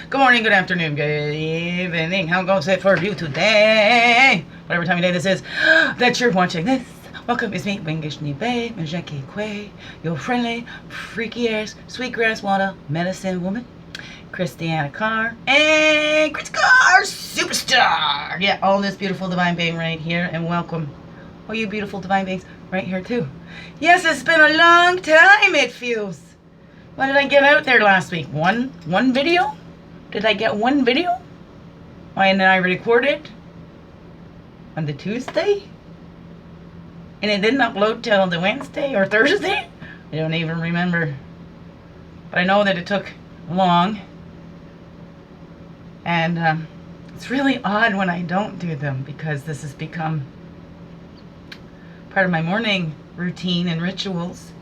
Good morning, good afternoon, good evening. How goes it for you today? Whatever time of day this is that you're watching this. Welcome, it's me, Wingishni Bay, Majeki Kwe, your friendly, freaky ass, sweetgrass water medicine woman, Christiana Carr, and Chris Carr, superstar. Yeah, all this beautiful divine being right here, and welcome, all you beautiful divine beings right here too. Yes, it's been a long time, it feels. What did I get out there last week? One video? Did I get one video? And then I recorded on the Tuesday? And it didn't upload till the Wednesday or Thursday? I don't even remember. But I know that it took long. And it's really odd when I don't do them because this has become part of my morning routine and rituals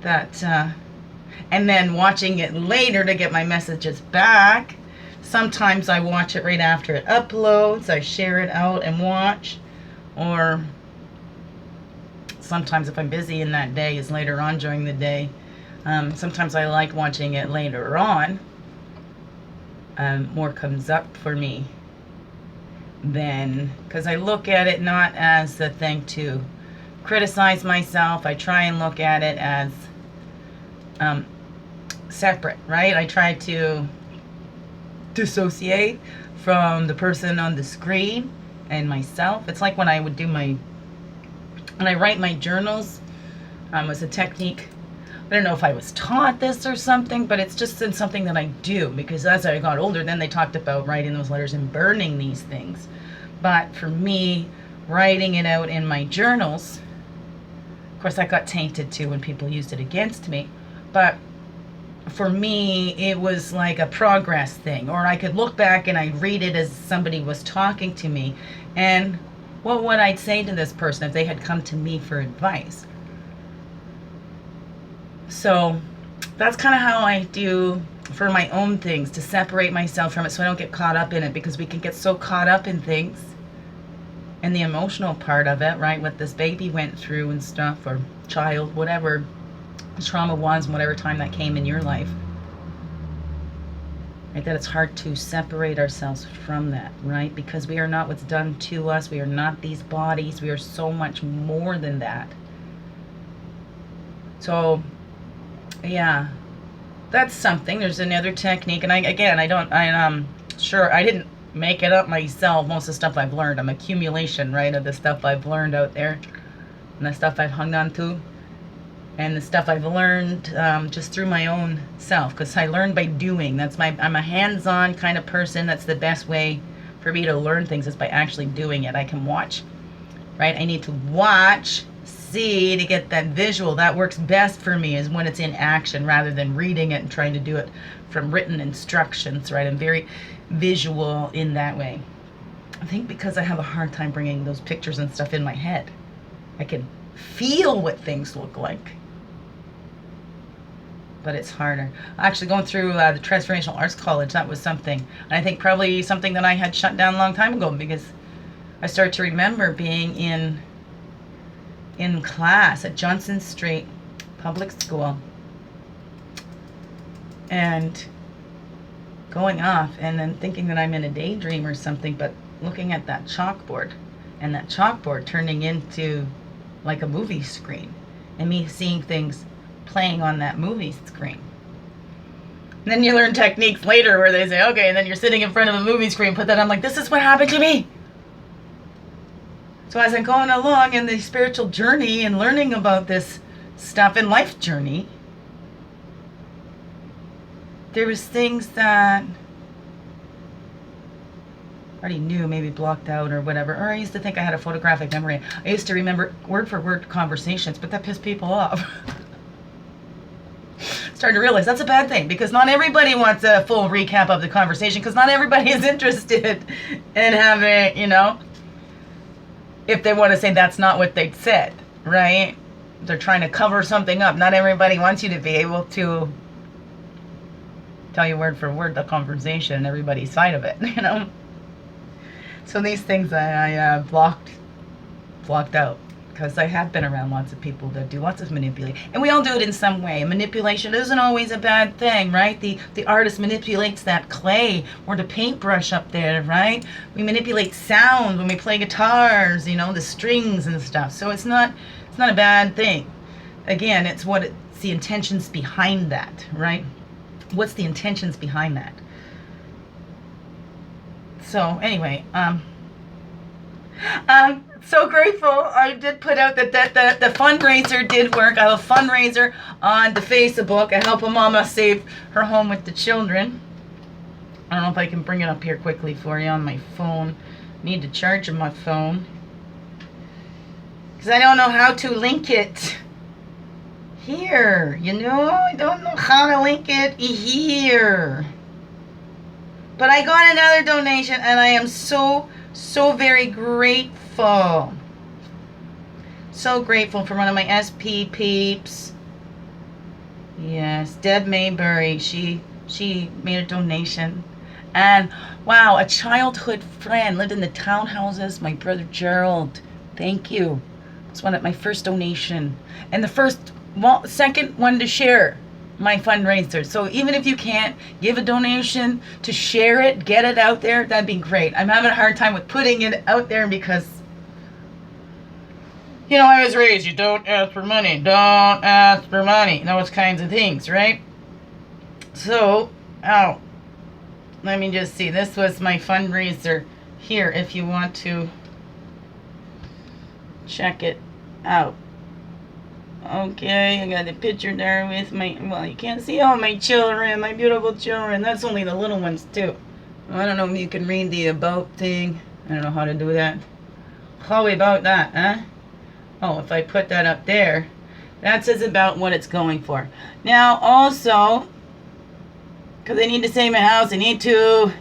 that and then watching it later to get my messages back. Sometimes I watch it right after it uploads. I share it out and watch. Or sometimes if I'm busy in that day, is later on during the day. Sometimes I like watching it later on. More comes up for me then, because I look at it not as the thing to criticize myself. I try and look at it as separate, right? I try to dissociate from the person on the screen and myself. It's like when I would do when I write my journals, was a technique. I don't know if I was taught this or something, but it's just something that I do because as I got older, then they talked about writing those letters and burning these things. But for me, writing it out in my journals, of course that got tainted too when people used it against me, but for me, it was like a progress thing, or I could look back and I'd read it as somebody was talking to me, and what would I say to this person if they had come to me for advice? So that's kind of how I do for my own things, to separate myself from it so I don't get caught up in it, because we can get so caught up in things and the emotional part of it, right? What this baby went through and stuff, or child, whatever the trauma was, whatever time that came in your life, right? That it's hard to separate ourselves from that, right? Because we are not what's done to us. We are not these bodies. We are so much more than that. So yeah, that's something. There's another technique, and I'm sure I didn't make it up myself. Most of the stuff I've learned, I'm accumulation, right, of the stuff I've learned out there and the stuff I've hung on to. And the stuff I've learned just through my own self, because I learn by doing. I'm a hands-on kind of person. That's the best way for me to learn things, is by actually doing it. I can watch, right? I need to watch, see, to get that visual. That works best for me is when it's in action rather than reading it and trying to do it from written instructions, right? I'm very visual in that way. I think because I have a hard time bringing those pictures and stuff in my head. I can feel what things look like, but it's harder. Actually, going through the Transformational Arts College, that was something. And I think probably something that I had shut down a long time ago, because I started to remember being in class at Johnson Street Public School and going off and then thinking that I'm in a daydream or something, but looking at that chalkboard, and that chalkboard turning into like a movie screen, and me seeing things playing on that movie screen. And then you learn techniques later where they say, okay, and then you're sitting in front of a movie screen, put that on, like, this is what happened to me. So as I'm going along in the spiritual journey and learning about this stuff in life journey, there was things that I already knew, maybe blocked out or whatever. Or I used to think I had a photographic memory. I used to remember word for word conversations, but that pissed people off. Started to realize that's a bad thing, because not everybody wants a full recap of the conversation, because not everybody is interested in having, if they want to say that's not what they said, right? They're trying to cover something up. Not everybody wants you to be able to tell you word for word the conversation and everybody's side of it, So these things I blocked out. because I have been around lots of people that do lots of manipulating, and we all do it in some way. Manipulation isn't always a bad thing, right? The artist manipulates that clay or the paintbrush up there, right? We manipulate sound when we play guitars, the strings and stuff. So it's not a bad thing. Again, it's the intentions behind that, right? What's the intentions behind that? So anyway, so grateful. I did put out that the fundraiser did work. I have a fundraiser on the Facebook. I help a mama save her home with the children. I don't know if I can bring it up here quickly for you on my phone. Need to charge my phone because I don't know how to link it here. I don't know how to link it here. But I got another donation, and I am so very grateful. So grateful for one of my SP peeps. Yes, Deb Maybury. She made a donation. And wow, a childhood friend lived in the townhouses. My brother Gerald. Thank you. It's my first donation. And the second one to share my fundraiser. So even if you can't give a donation to share it, get it out there, that'd be great. I'm having a hard time with putting it out there because I was raised, you don't ask for money, those kinds of things, right? So let me just see, this was my fundraiser here if you want to check it out. Okay, I got a picture there with you can't see all my children, my beautiful children. That's only the little ones too. I don't know if you can read the about thing. I don't know how to do that. How about that, huh? Oh, if I put that up there, that says about what it's going for. Now also, because I need to save my house, I need to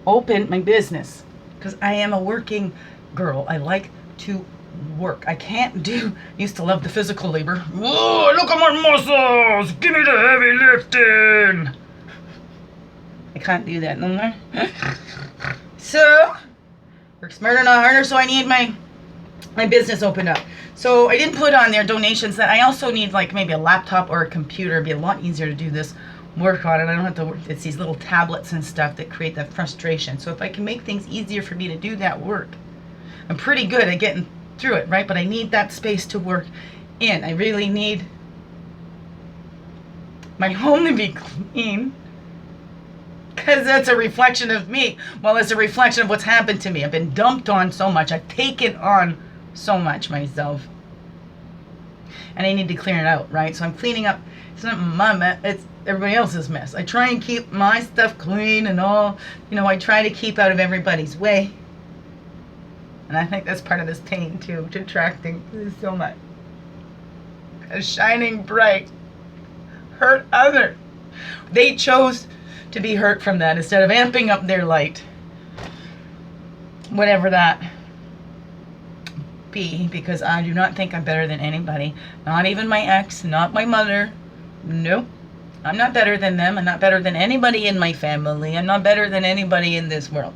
open my business because I am a working girl. I like to work. I can't used to love the physical labor. Whoa, look at my muscles! Give me the heavy lifting! I can't do that no more. So, work smarter, not harder, so I need my business opened up. So I didn't put on there donations that I also need maybe a laptop or a computer. It'd be a lot easier to do this work on it. I don't have to work. It's these little tablets and stuff that create that frustration. So if I can make things easier for me to do that work, I'm pretty good at getting through it, right? But I need that space to work in. I really need my home to be clean because that's a reflection of me. Well, it's a reflection of what's happened to me. I've been dumped on so much. I've taken on so much myself. And I need to clear it out, right? So I'm cleaning up. It's not my mess. It's everybody else's mess. I try and keep my stuff clean and all. I try to keep out of everybody's way. And I think that's part of this pain too, to attracting so much. Because shining bright hurt others. They chose to be hurt from that instead of amping up their light. Whatever that be, because I do not think I'm better than anybody. Not even my ex, not my mother. Nope. I'm not better than them. I'm not better than anybody in my family. I'm not better than anybody in this world.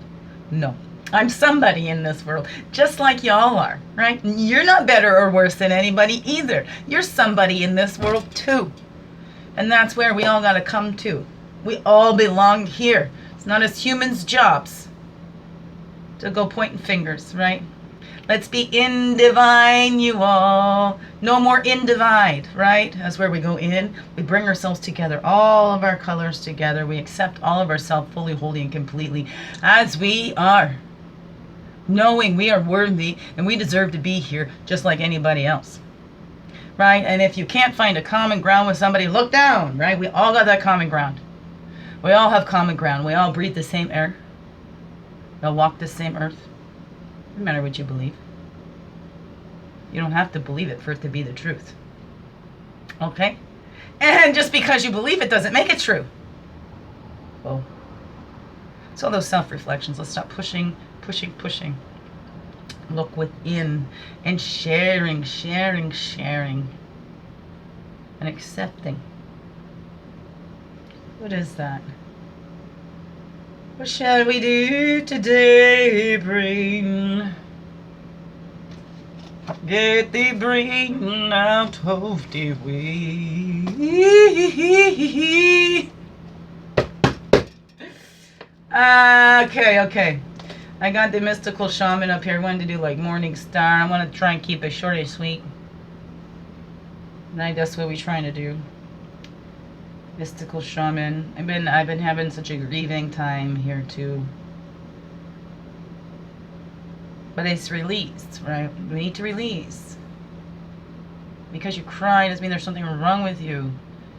No. I'm somebody in this world, just like y'all are, right? You're not better or worse than anybody either. You're somebody in this world too. And that's where we all got to come to. We all belong here. It's not as humans' jobs to go pointing fingers, right? Let's be in divine, you all. No more in divide, right? That's where we go in. We bring ourselves together, all of our colors together. We accept all of ourselves fully, wholly, and completely as we are. Knowing we are worthy and we deserve to be here just like anybody else. Right? And if you can't find a common ground with somebody, look down, right? We all got that common ground. We all have common ground. We all breathe the same air. We all walk the same earth. No matter what you believe. You don't have to believe it for it to be the truth. Okay? And just because you believe it doesn't make it true. Well, it's all those self-reflections. Let's stop pushing. Look within and sharing. And accepting. What is that? What shall we do today? Bring Get thee brain out of the way. Okay. I got the mystical shaman up here. I wanted to do like Morning Star. I want to try and keep it short and sweet. And that's what we're trying to do. Mystical shaman. I've been having such a grieving time here too. But it's released, right? We need to release. Because you cry doesn't mean there's something wrong with you.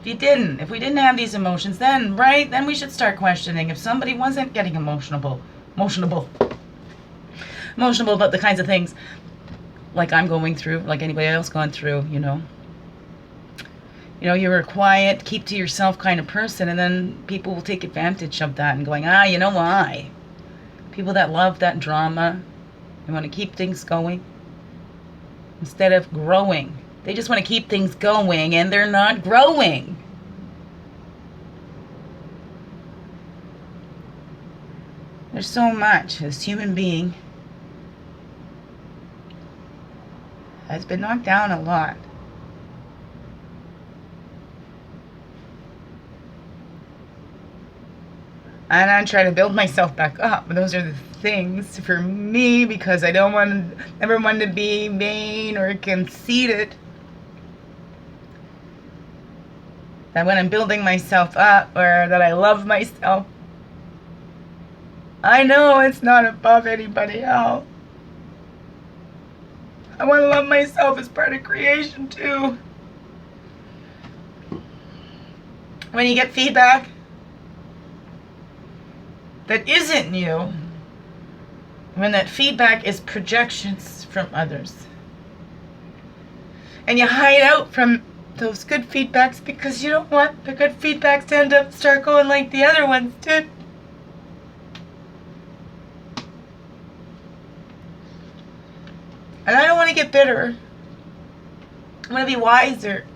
If we didn't have these emotions, then, right? Then we should start questioning if somebody wasn't getting emotional about the kinds of things like I'm going through, like anybody else gone through, you know. You know, you're a quiet, keep to yourself kind of person, and then people will take advantage of that and going, you know why? People that love that drama, they want to keep things going instead of growing. They just want to keep things going, and they're not growing. There's so much. This human being has been knocked down a lot. And I'm trying to build myself back up. Those are the things for me, because I don't ever want to be vain or conceited. That when I'm building myself up, or that I love myself, I know it's not above anybody else. I want to love myself as part of creation too. When you get feedback that isn't you, when that feedback is projections from others, and you hide out from those good feedbacks because you don't want the good feedbacks to end up start going like the other ones did. And I don't want to get bitter. I want to be wiser.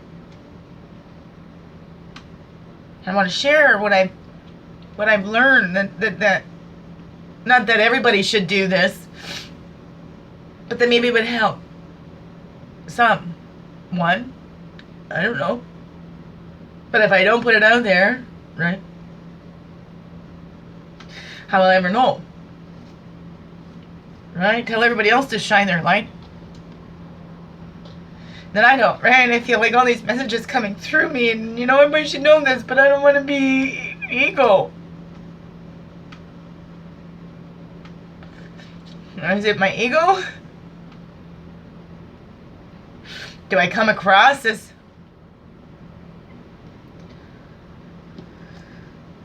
I want to share what I've learned, that not that everybody should do this, but that maybe it would help someone. I don't know. But if I don't put it out there, right, how will I ever know? Right? Tell everybody else to shine their light. Then I don't, right? I feel like all these messages coming through me, and you know, everybody should know this, but I don't want to be ego. Is it my ego? Do I come across as,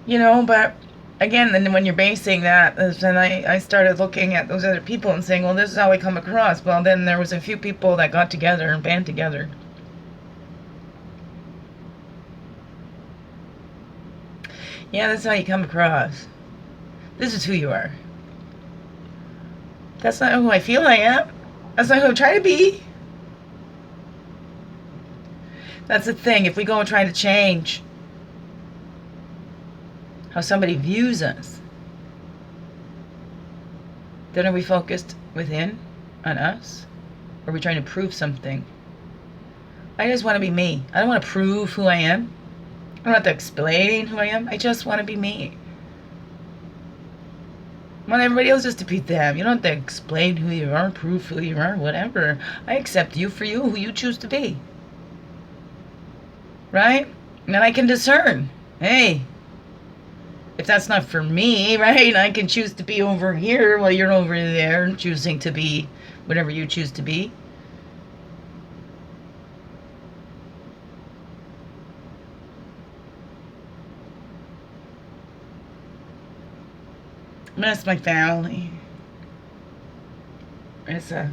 you know, but again, then when you're basing that, then I started looking at those other people and saying, well, this is how I come across. Well, then there was a few people that got together and band together. Yeah, that's how you come across. This is who you are. That's not who I feel I am. That's not who I try to be. That's the thing. If we go and try to change how somebody views us, then are we focused within on us? Or are we trying to prove something? I just want to be me. I don't want to prove who I am. I don't have to explain who I am. I just want to be me. I want everybody else just to be them. You don't have to explain who you are, prove who you are, whatever. I accept you for you, who you choose to be. Right? And then I can discern. Hey, if that's not for me, right, I can choose to be over here while you're over there choosing to be whatever you choose to be. Miss my family. It's a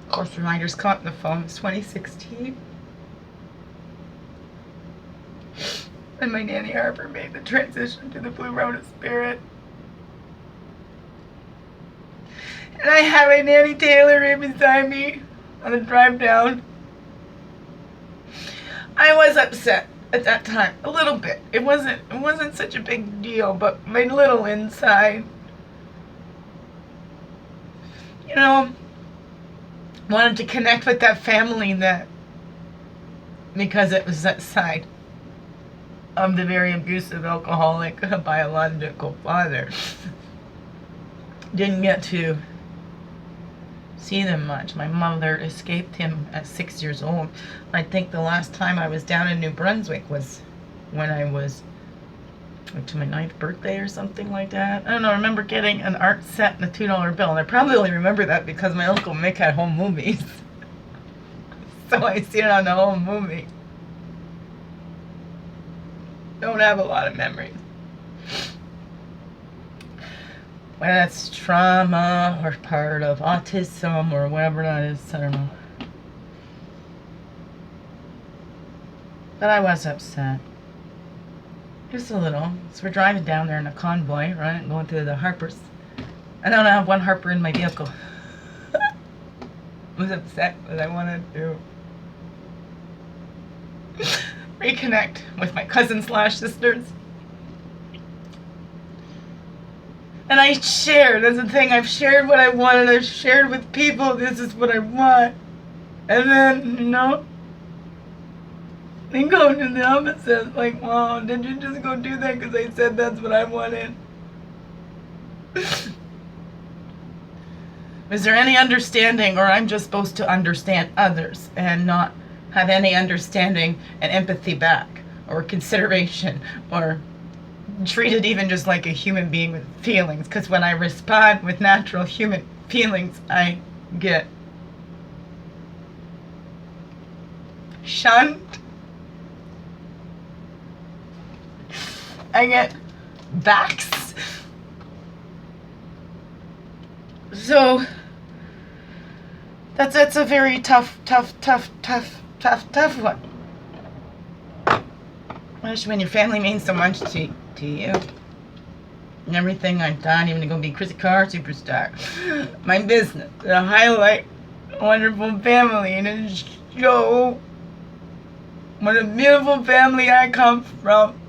course reminders caught in the phone. It's 2016. And my Nanny Harper made the transition to the Blue Road of Spirit. And I have my Nanny Taylor right beside me on the drive down. I was upset at that time, a little bit. It wasn't such a big deal, but my little inside, you know, wanted to connect with that family that, because it was that side of the very abusive alcoholic biological father, didn't get to see them much. My mother escaped him at 6 years old. I think the last time I was down in New Brunswick was when I was to my 9th birthday or something like that. I don't know. I remember getting an art set and a $2 bill, and I probably only remember that because my Uncle Mick had home movies. So I seen it on the home movie. Don't have a lot of memories. Whether that's trauma or part of autism or whatever that is, I don't know. But I was upset. Just a little. So we're driving down there in a convoy, right? Going through the Harpers. I don't have one Harper in my vehicle. I was upset, but I wanted to reconnect with my cousins/sisters. And I shared, that's the thing, I've shared what I wanted, I've shared with people, this is what I want. And then, they go to the opposite, like, wow, did you just go do that because I said that's what I wanted? Is there any understanding, or I'm just supposed to understand others and not have any understanding and empathy back, or consideration, or treated even just like a human being with feelings? Because when I respond with natural human feelings, I get shunned. I get backs. So that's a very tough one. Especially when your family means so much to you. And everything I've done, even to go be Chrissy Car superstar. My business, to highlight a wonderful family and to show what a beautiful family I come from.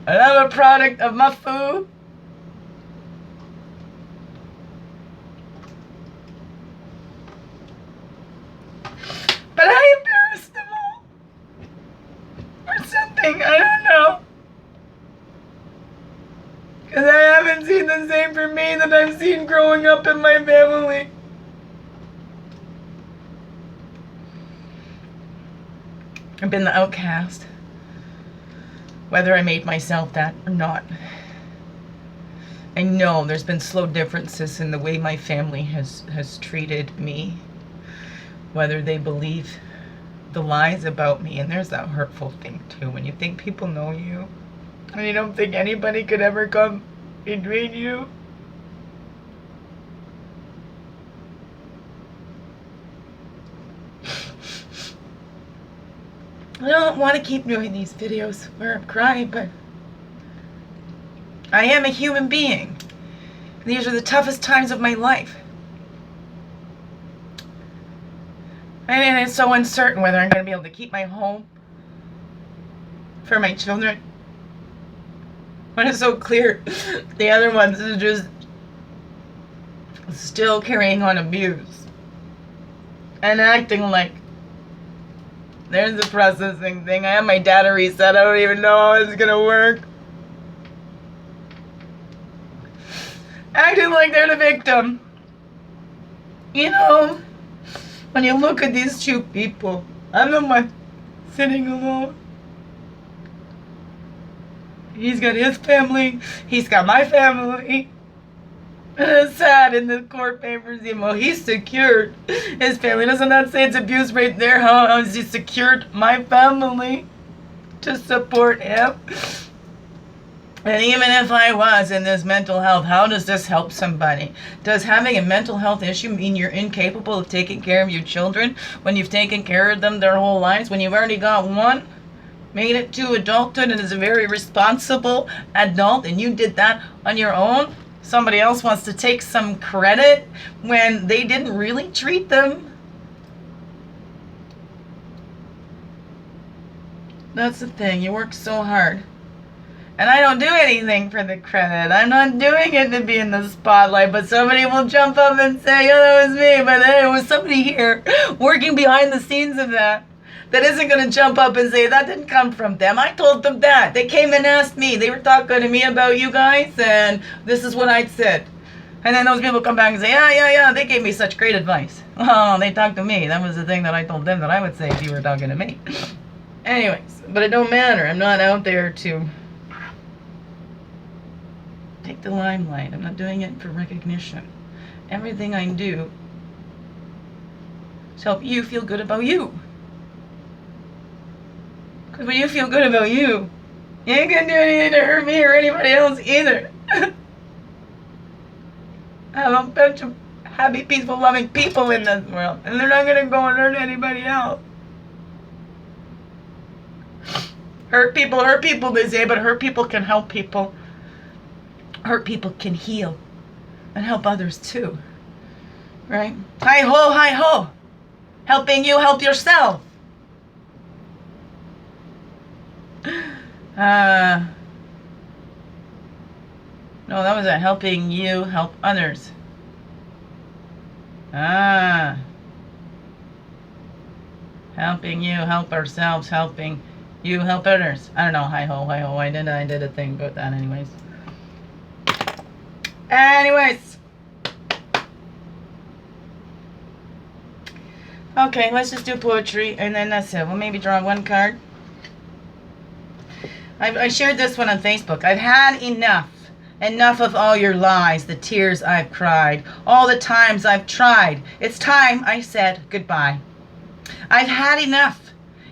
And I'm a product of my food. But I embarrassed them all. Or something, I don't know. Because I haven't seen the same for me that I've seen growing up in my family. I've been the outcast. Whether I made myself that or not. I know there's been slow differences in the way my family has treated me. Whether they believe the lies about me. And there's that hurtful thing too. When you think people know you. And you don't think anybody could ever come between you. I don't want to keep doing these videos where I'm crying, but I am a human being. These are the toughest times of my life. And it's so uncertain whether I'm going to be able to keep my home for my children. When it's so clear the other ones are just still carrying on abuse. And acting like there's a processing thing. I have my data reset. I don't even know how it's going to work. Acting like they're the victim. You know, when you look at these two people, I'm the one sitting alone. He's got his family. He's got my family. And it's sad in the court papers, he's secured his family. Doesn't that say it's abuse right there? How has he secured my family to support him? And even if I was in this mental health, how does this help somebody? Does having a mental health issue mean you're incapable of taking care of your children when you've taken care of them their whole lives? When you've already got one, made it to adulthood and is a very responsible adult, and you did that on your own? Somebody else wants to take some credit when they didn't really treat them. That's the thing. You work so hard. And I don't do anything for the credit. I'm not doing it to be in the spotlight, but somebody will jump up and say, oh, that was me. But then it was somebody here working behind the scenes of that isn't going to jump up and say, that didn't come from them. I told them that. They came and asked me. They were talking to me about you guys, and this is what I said. And then those people come back and say, yeah, they gave me such great advice. Oh, they talked to me. That was the thing that I told them that I would say if you were talking to me. Anyways, but it don't matter. I'm not out there to take the limelight. I'm not doing it for recognition. Everything I do is help you feel good about you. Because when you feel good about you, you ain't gonna do anything to hurt me or anybody else either. I have a bunch of happy, peaceful, loving people in this world, and they're not gonna go and hurt anybody else. Hurt people, they say, but hurt people can help people. Hurt people can heal and help others too. Right? Hi ho, hi ho. Helping you help yourself. No, that was a helping you help others. Helping you help ourselves, helping you help others. I don't know, hi ho, hi ho. I did a thing about that anyways. Okay, let's just do poetry and then that's it. We'll maybe draw one card. I shared this one on Facebook. I've had enough. Enough of all your lies, the tears I've cried, all the times I've tried. It's time I said goodbye. I've had enough.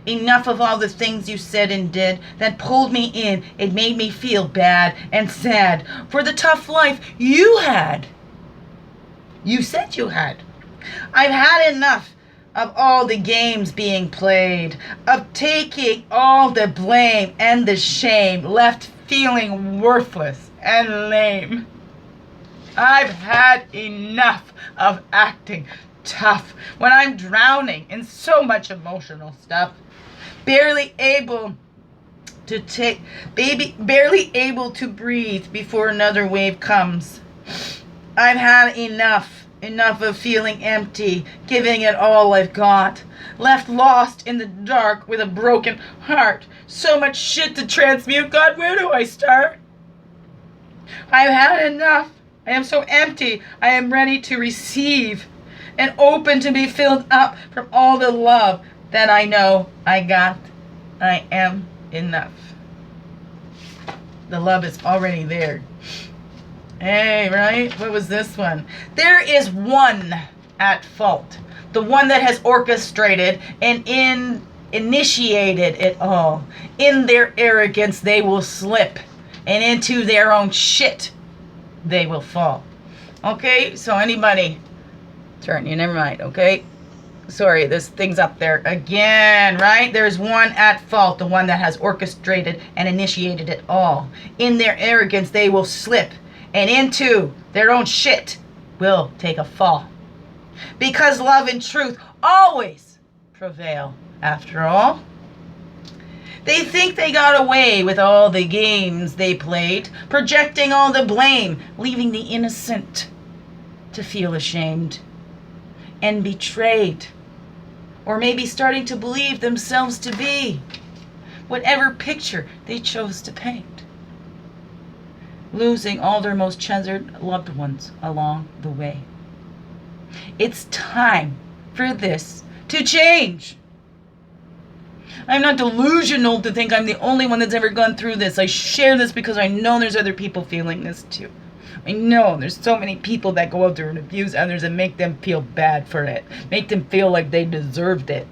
Enough of all the things you said and did that pulled me in. It made me feel bad and sad for the tough life you had. You said you had. I've had enough of all the games being played, of taking all the blame and the shame, left feeling worthless and lame. I've had enough of acting tough when I'm drowning in so much emotional stuff, barely able to breathe before another wave comes. I've had enough of feeling empty, giving it all I've got, left lost in the dark with a broken heart. So much shit to transmute. God, where do I start? I've had enough. I am so empty. I am ready to receive and open to be filled up from all the love that I know I got. I am enough. The love is already there. Hey, right? What was this one? There is one at fault. The one that has orchestrated and initiated it all. In their arrogance, they will slip. And into their own shit, they will fall. Okay? So anybody, turn you, never mind, okay? Sorry, this thing's up there again, right? There's one at fault, the one that has orchestrated and initiated it all. In their arrogance, they will slip. And into their own shit will take a fall. Because love and truth always prevail after all. They think they got away with all the games they played, projecting all the blame, leaving the innocent to feel ashamed and betrayed. Or maybe starting to believe themselves to be whatever picture they chose to paint. Losing all their most treasured loved ones along the way. It's time for this to change. I'm not delusional to think I'm the only one that's ever gone through this. I share this because I know there's other people feeling this too. I know there's so many people that go out there and abuse others and make them feel bad for it. Make them feel like they deserved it.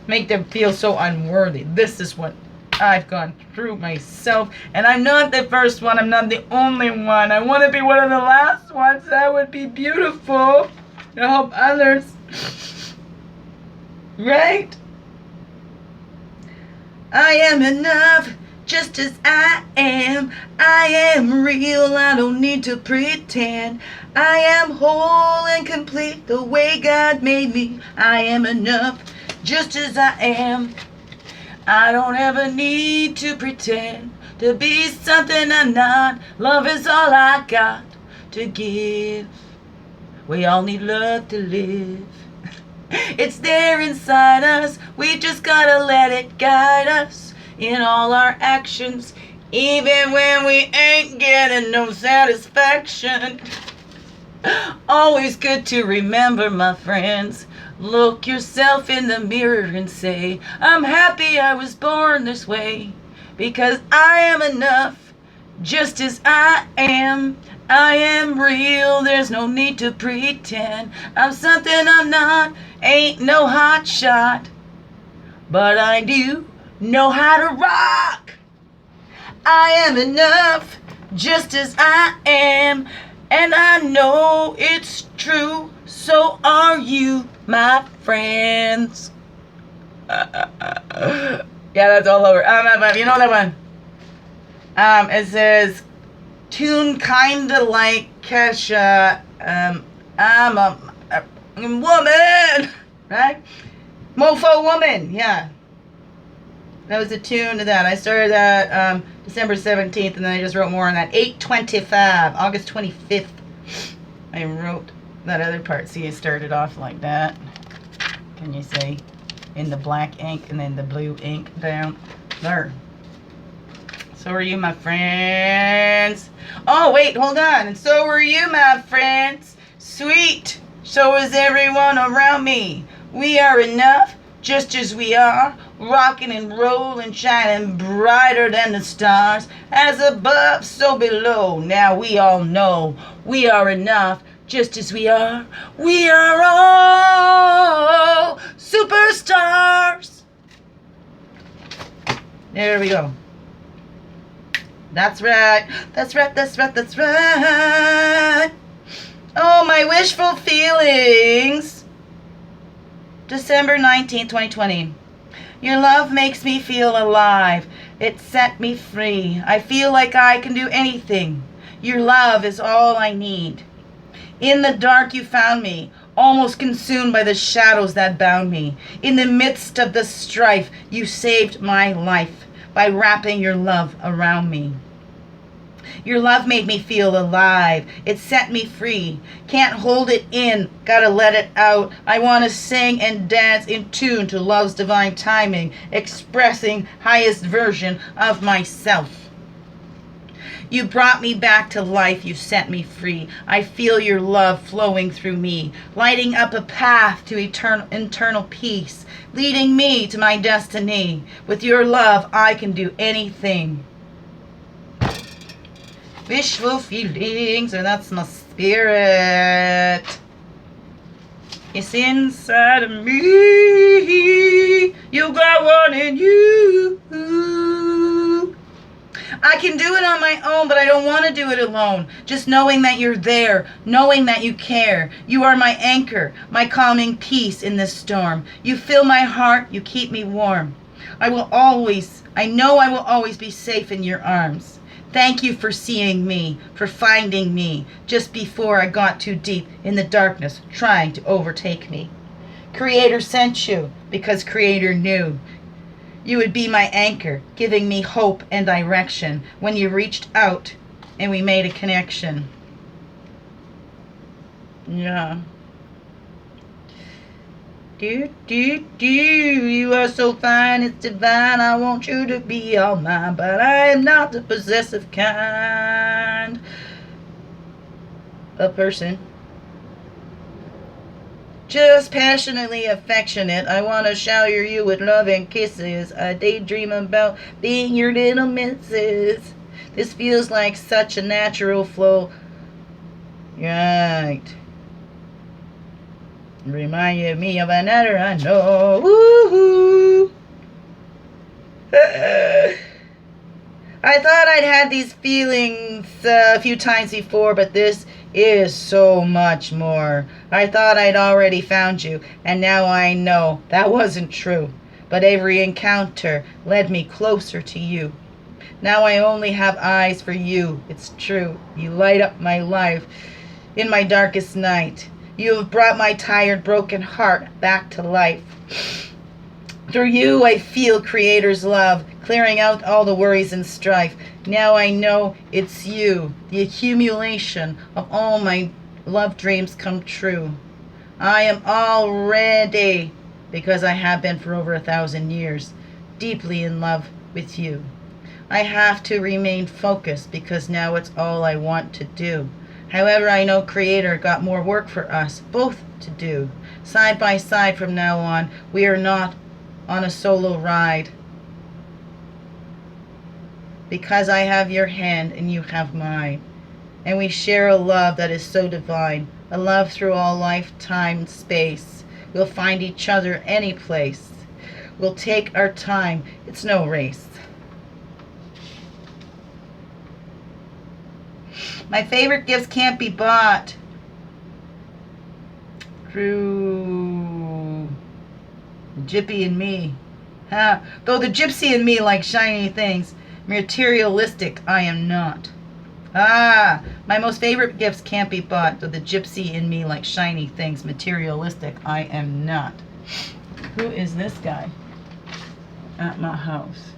Make them feel so unworthy. This is what I've gone through myself, and I'm not the first one. I'm not the only one. I want to be one of the last ones. That would be beautiful to help others, right? I am enough just as I am. I am real. I don't need to pretend. I am whole and complete the way God made me. I am enough just as I am. I don't ever need to pretend to be something I'm not. Love is all I got to give. We all need love to live. It's there inside us. We just gotta let it guide us in all our actions, even when we ain't getting no satisfaction. Always good to remember, my friends. Look yourself in the mirror and say, I'm happy I was born this way, because I am enough, just as I am. I am real, there's no need to pretend. I'm something I'm not, ain't no hot shot, but I do know how to rock. I am enough, just as I am, and I know it's true, so are you, my friends. Yeah, that's all over. You know that one? It says, tune kinda like Kesha. I'm a woman, right? Mofo woman, yeah. That was the tune to that. I started that December 17th, and then I just wrote more on that. 8/25, August 25th. I wrote that other part. See, it started off like that. Can you see? In the black ink and then the blue ink down there. So are you, my friends. Oh, wait, hold on. And so are you, my friends. Sweet. So is everyone around me. We are enough, just as we are. Rocking and rolling, shining brighter than the stars. As above, so below. Now we all know we are enough, just as we are. We are all superstars. There we go. That's right. That's right. That's right. That's right. Oh, my wishful feelings. December 19th, 2020. Your love makes me feel alive. It set me free. I feel like I can do anything. Your love is all I need. In the dark you found me, almost consumed by the shadows that bound me. In the midst of the strife, you saved my life by wrapping your love around me. Your love made me feel alive. It set me free. Can't hold it in. Gotta let it out. I want to sing and dance in tune to love's divine timing, expressing highest version of myself. You brought me back to life. You set me free. I feel your love flowing through me, lighting up a path to internal peace, leading me to my destiny. With your love, I can do anything. Wishful feelings, and that's my spirit. It's inside of me. You got one in you. I can do it on my own, but I don't want to do it alone. Just knowing that you're there, knowing that you care. You are my anchor, my calming peace in this storm. You fill my heart, you keep me warm. I know I will always be safe in your arms. Thank you for seeing me, for finding me, just before I got too deep in the darkness, trying to overtake me. Creator sent you, because Creator knew you would be my anchor, giving me hope and direction when you reached out and we made a connection. Yeah. You are so fine, it's divine. I want you to be all mine, but I am not the possessive kind of person. Just passionately affectionate. I want to shower you with love and kisses. I daydream about being your little missus. This feels like such a natural flow. Right. Reminded me of another I know. Woo-hoo. I thought I'd had these feelings a few times before, but this is so much more. I thought I'd already found you, and now I know that wasn't true. But every encounter led me closer to you. Now I only have eyes for you. It's true. You light up my life in my darkest night. You have brought my tired, broken heart back to life. Through you I feel Creator's love, clearing out all the worries and strife. Now I know it's you, the accumulation of all my love dreams come true. I am all ready, because I have been for over 1,000 years, deeply in love with you. I have to remain focused, because now it's all I want to do. However, I know Creator got more work for us both to do. Side by side from now on, we are not on a solo ride. Because I have your hand and you have mine. And we share a love that is so divine. A love through all lifetime and space. We'll find each other any place. We'll take our time. It's no race. My favorite gifts can't be bought. Through Gypsy and me. Huh? Though the gypsy and me like shiny things, materialistic I am not. Ah, my most favorite gifts can't be bought, though the gypsy in me like shiny things, materialistic I am not. Who is this guy at my house?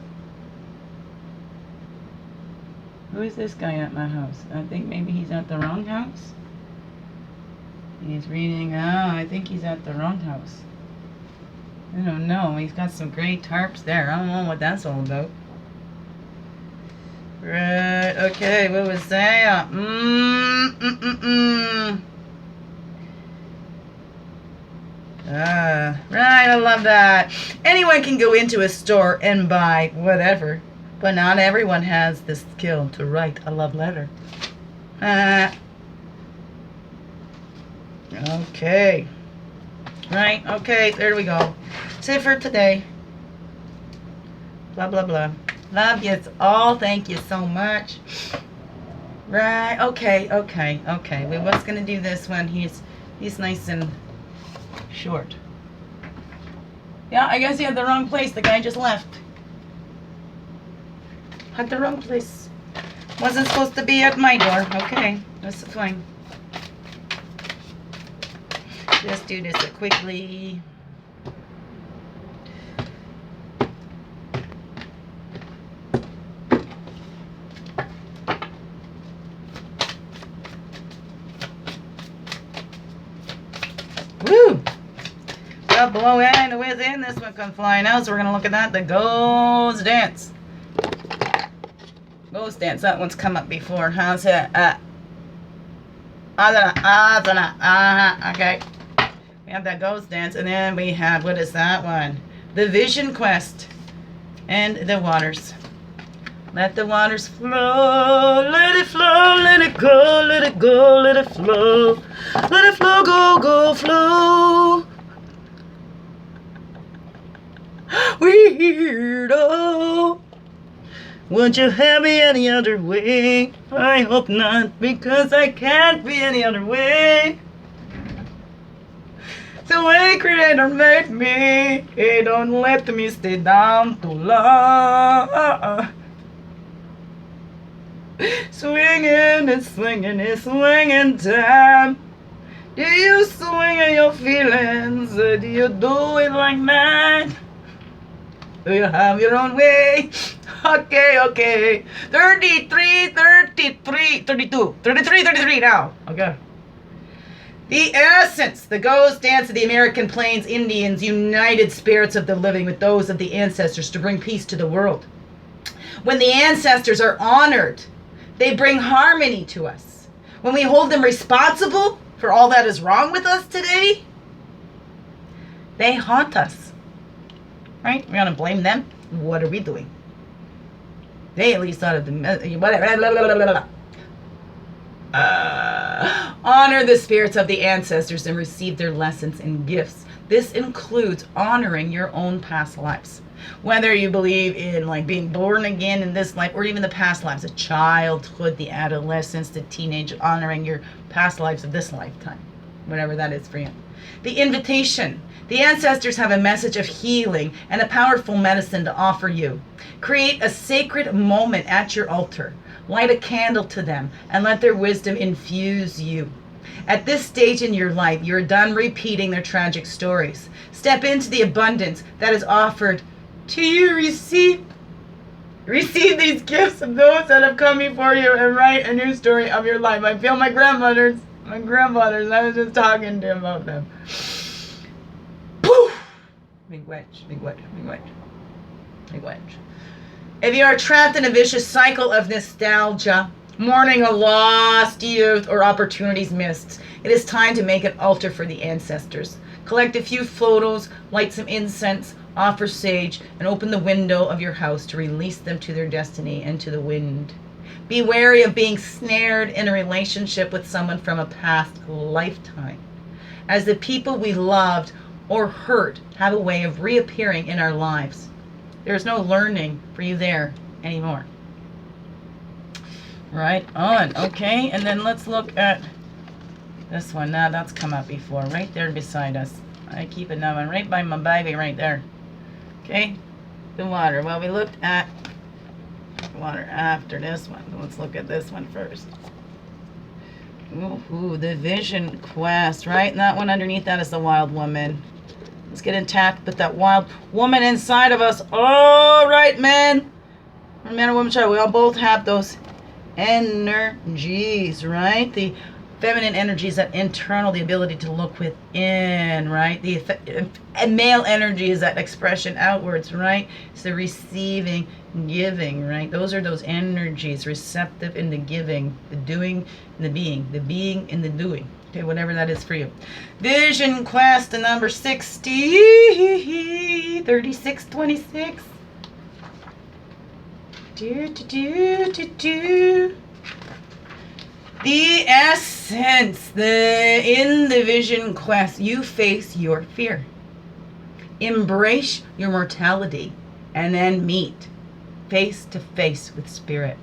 Who is this guy at my house? I think maybe he's at the wrong house. He's reading, I think he's at the wrong house. I don't know. He's got some great tarps there. I don't know what that's all about. Right, okay, what was that? Right, I love that. Anyone can go into a store and buy whatever, but not everyone has the skill to write a love letter. Okay. Right, okay, there we go. That's it for today. Blah, blah, blah. Love you all. Thank you so much. Right, okay. We was going to do this one. He's nice and short. Yeah, I guess he had the wrong place. The guy just left. Had the wrong place. Wasn't supposed to be at my door. Okay, that's fine. Just do this quickly. Woo! Well, below and within, this one comes flying out, so we're going to look at that. The Ghost Dance. Ghost Dance, that one's come up before. How's it? Okay. We have that Ghost Dance, and then we have, what is that one? The Vision Quest and the Waters. Let the waters flow, let it flow, let it go, let it go, let it flow. Let it flow, go, go, flow. Weirdo. Would you have me any other way? I hope not, because I can't be any other way. The way Creator made me, He don't let me stay down too long. Swinging and swinging and swinging time. Do you swing in your feelings, or do you do it like mine? Do you have your own way? Okay. 33, 32, 33 now. Okay. The essence, the Ghost Dance of the American Plains Indians, united spirits of the living with those of the ancestors to bring peace to the world. When the ancestors are honored, they bring harmony to us. When we hold them responsible for all that is wrong with us today, they haunt us. Right? We're going to blame them. What are we doing? They at least thought of the... whatever. Honor the spirits of the ancestors and receive their lessons and gifts. This includes honoring your own past lives. Whether you believe in like being born again in this life or even the past lives, the childhood, the adolescence, the teenage, honoring your past lives of this lifetime, whatever that is for you. The invitation. The ancestors have a message of healing and a powerful medicine to offer you. Create a sacred moment at your altar. Light a candle to them and let their wisdom infuse you. At this stage in your life, you're done repeating their tragic stories. Step into the abundance that is offered to you. Receive these gifts of those that have come before you and write a new story of your life. I feel my grandfathers, I was just talking to them about them. Poof! Big wedge, big wedge, big wedge, big wedge. If you are trapped in a vicious cycle of nostalgia, mourning a lost youth or opportunities missed, it is time to make an altar for the ancestors. Collect a few photos, light some incense, offer sage, and open the window of your house to release them to their destiny and to the wind. Be wary of being snared in a relationship with someone from a past lifetime, as the people we loved or hurt have a way of reappearing in our lives. There's no learning for you there anymore. Right on. Okay, and then let's look at this one. Now that's come up before, right there beside us. I keep it now, right by my baby right there. Okay, the water. Well, we looked at water after this one. Let's look at this one first. Ooh, the vision quest, right? And that one underneath that is the wild woman. Let's get intact with that wild woman inside of us. All right, man. Man or woman, child, we all both have those energies, right? The feminine energy is that internal, the ability to look within, right? The male energy is that expression outwards, right? It's the receiving, giving, right? Those are those energies, receptive in the giving, the doing and the being and the doing. Okay, whatever that is for you. Vision quest number 60, 3626. The essence, in the vision quest, you face your fear. Embrace your mortality and then meet face to face with spirit.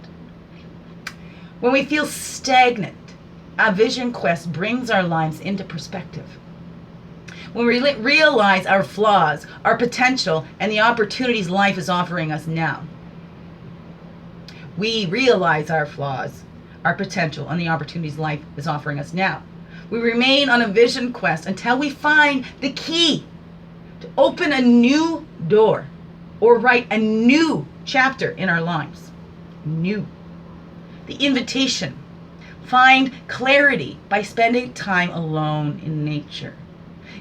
When we feel stagnant, a vision quest brings our lives into perspective. When we realize our flaws, our potential, and the opportunities life is offering us now. We realize our flaws, our potential, and the opportunities life is offering us now. We remain on a vision quest until we find the key to open a new door or write a new chapter in our lives. New. The invitation. Find clarity by spending time alone in nature.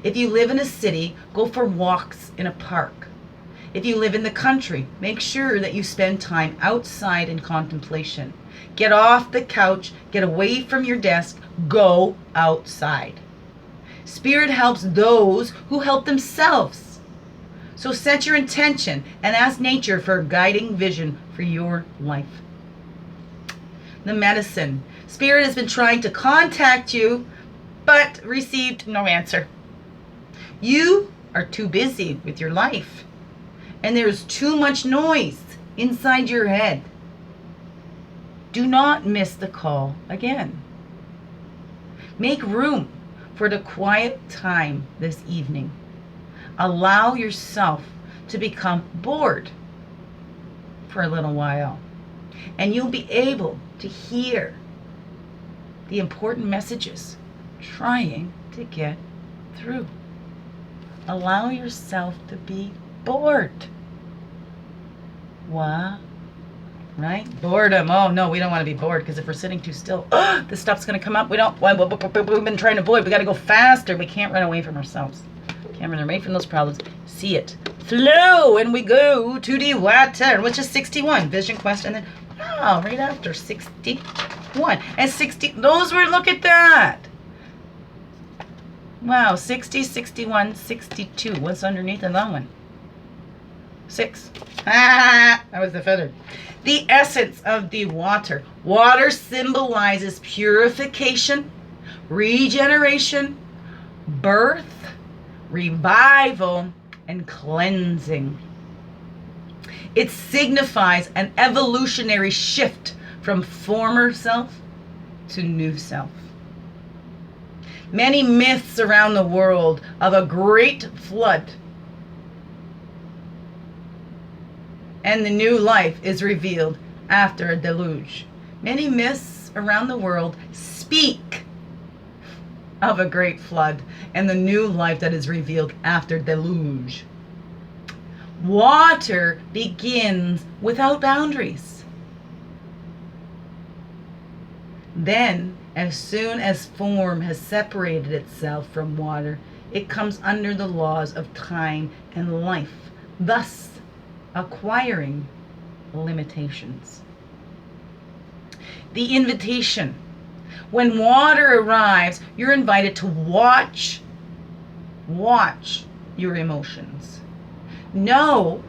If you live in a city, go for walks in a park. If you live in the country, make sure that you spend time outside in contemplation. Get off the couch, get away from your desk, go outside. Spirit helps those who help themselves. So set your intention and ask nature for a guiding vision for your life. The medicine. Spirit has been trying to contact you, but received no answer. You are too busy with your life, and there's too much noise inside your head. Do not miss the call again. Make room for the quiet time this evening. Allow yourself to become bored for a little while, and you'll be able to hear the important messages trying to get through. Allow yourself to be bored. Wow. Right? Boredom. Oh, no, we don't want to be bored, because if we're sitting too still, this stuff's going to come up. We've been trying to avoid. We got to go faster. We can't run away from ourselves. Can't run away from those problems. See it. Flow. And we go to the water, which is 61. Vision quest. And then, right after 61. And 60. Those were, look at that. Wow. 60, 61, 62. What's underneath of that one? 6. That was the feather. The essence of the water. Water symbolizes purification, regeneration, birth, revival, and cleansing. It signifies an evolutionary shift from former self to new self. Many myths around the world of a great flood and the new life is revealed after a deluge. Many myths around the world speak of a great flood and the new life that is revealed after deluge. Water begins without boundaries. Then, as soon as form has separated itself from water, it comes under the laws of time and life, thus acquiring limitations. The invitation. When water arrives, you're invited to watch your emotions. Know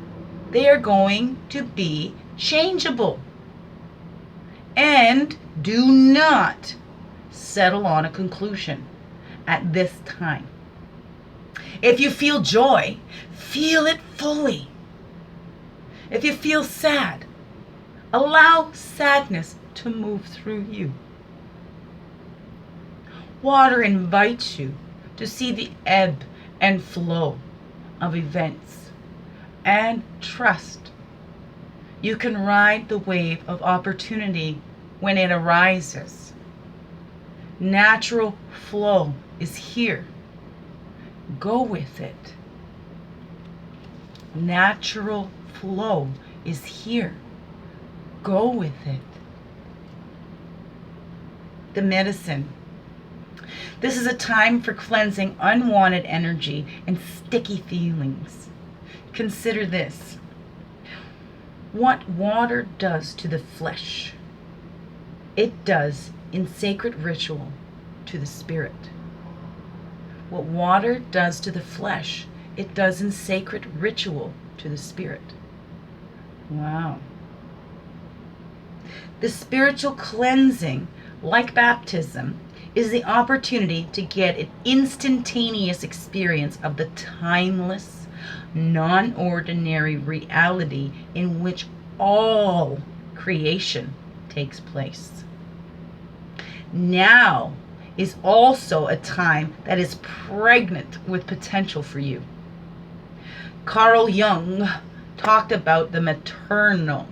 they are going to be changeable. And do not settle on a conclusion at this time. If you feel joy, feel it fully. If you feel sad, allow sadness to move through you. Water invites you to see the ebb and flow of events and trust. You can ride the wave of opportunity when it arises. Natural flow is here. Go with it. Natural flow is here. Go with it. The medicine. This is a time for cleansing unwanted energy and sticky feelings. Consider this. What water does to the flesh, it does in sacred ritual to the spirit. What water does to the flesh, it does in sacred ritual to the spirit. Wow. The spiritual cleansing, like baptism, is the opportunity to get an instantaneous experience of the timeless, non-ordinary reality in which all creation takes place. Now is also a time that is pregnant with potential for you. Carl Jung talked about the maternal,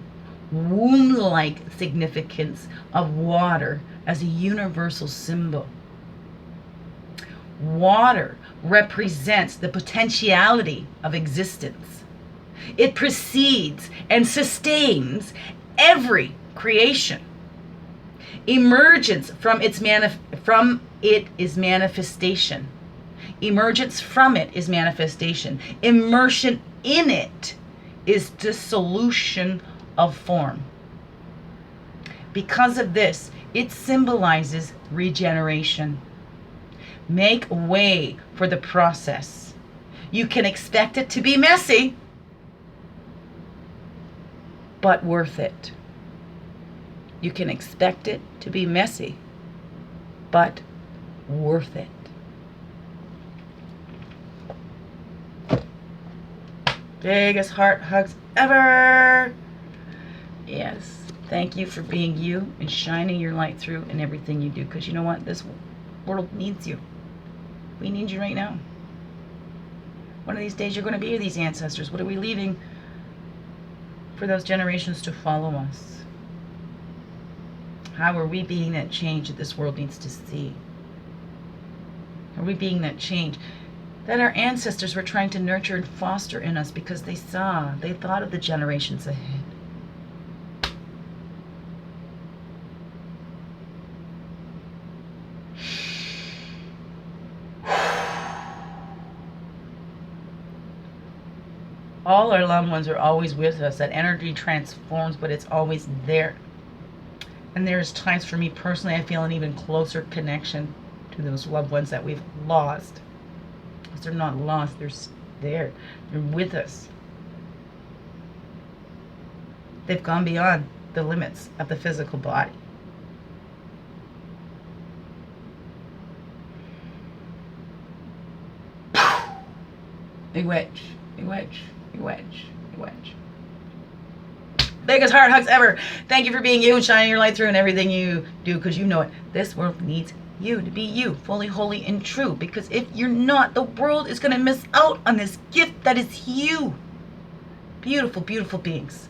womb-like significance of water as a universal symbol. Water represents the potentiality of existence. It precedes and sustains every creation. Emergence from it is manifestation. Emergence from it is manifestation. Immersion in it is dissolution of form. Because of this, it symbolizes regeneration. Make way for the process. You can expect it to be messy, but worth it. You can expect it to be messy, but worth it. Biggest heart hugs ever. Yes. Thank you for being you and shining your light through in everything you do. Because you know what? This world needs you. We need you right now. One of these days you're going to be these ancestors. What are we leaving for those generations to follow us? How are we being that change that this world needs to see? Are we being that change that our ancestors were trying to nurture and foster in us because they thought of the generations ahead? All our loved ones are always with us. That energy transforms, but it's always there. And there's times for me personally, I feel an even closer connection to those loved ones that we've lost. Because they're not lost, they're there. They're with us. They've gone beyond the limits of the physical body. Big wedge, big wedge. Wedge. Biggest heart hugs ever. Thank you for being you and shining your light through in everything you do, because you know it. This world needs you to be you, fully, holy, and true. Because if you're not, the world is going to miss out on this gift that is you. Beautiful, beautiful beings.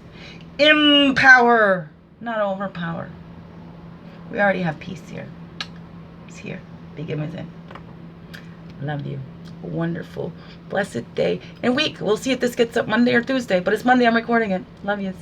Empower, not overpower. We already have peace here. It's here. Begin within. Love you. Wonderful, blessed day and week. We'll see if this gets up Monday or Tuesday, but it's Monday. I'm recording it. Love yous.